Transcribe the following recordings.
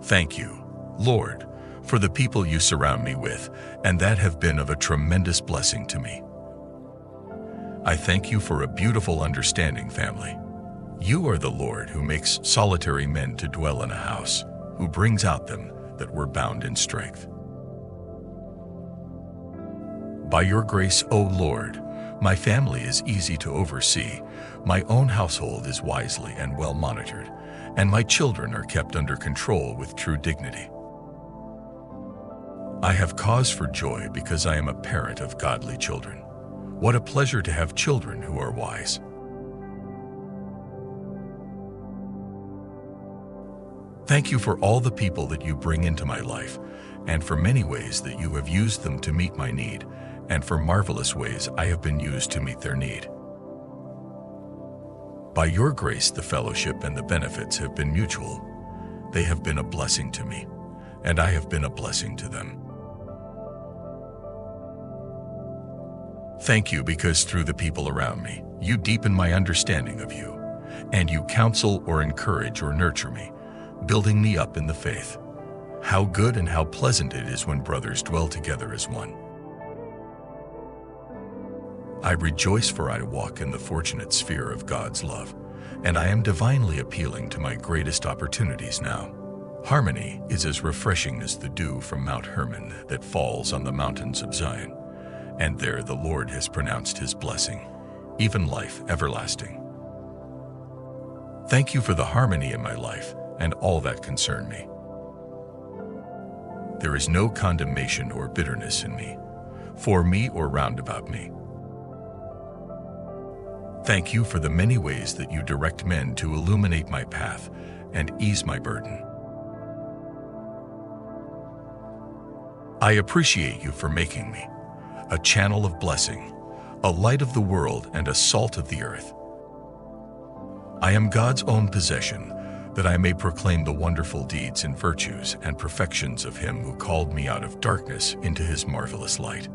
Thank you, Lord, for the people you surround me with, and that have been of a tremendous blessing to me. I thank you for a beautiful, understanding family. You are the Lord who makes solitary men to dwell in a house, who brings out them that were bound in strength. By your grace, O Lord, my family is easy to oversee, my own household is wisely and well monitored, and my children are kept under control with true dignity. I have cause for joy because I am a parent of godly children. What a pleasure to have children who are wise. Thank you for all the people that you bring into my life, and for many ways that you have used them to meet my need, and for marvelous ways I have been used to meet their need. By your grace, the fellowship and the benefits have been mutual. They have been a blessing to me, and I have been a blessing to them. Thank you because through the people around me, you deepen my understanding of you, and you counsel or encourage or nurture me, building me up in the faith. How good and how pleasant it is when brothers dwell together as one. I rejoice, for I walk in the fortunate sphere of God's love, and I am divinely appealing to my greatest opportunities now. Harmony is as refreshing as the dew from Mount Hermon that falls on the mountains of Zion, and there the Lord has pronounced his blessing, even life everlasting. Thank you for the harmony in my life and all that concern me. There is no condemnation or bitterness in me, for me or round about me. Thank you for the many ways that you direct men to illuminate my path and ease my burden. I appreciate you for making me a channel of blessing, a light of the world and a salt of the earth. I am God's own possession, that I may proclaim the wonderful deeds and virtues and perfections of him who called me out of darkness into his marvelous light.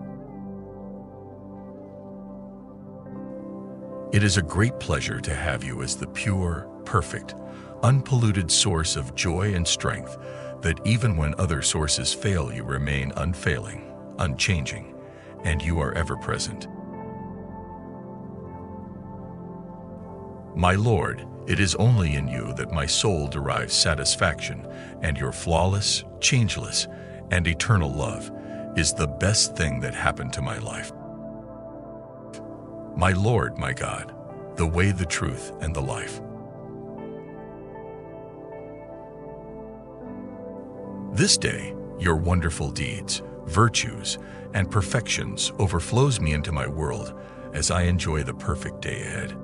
It is a great pleasure to have you as the pure, perfect, unpolluted source of joy and strength, that even when other sources fail, you remain unfailing, unchanging, and you are ever present. My Lord, it is only in you that my soul derives satisfaction, and your flawless, changeless, and eternal love is the best thing that happened to my life. My Lord, my God, the way, the truth, and the life. This day, your wonderful deeds, virtues, and perfections overflows me into my world as I enjoy the perfect day ahead.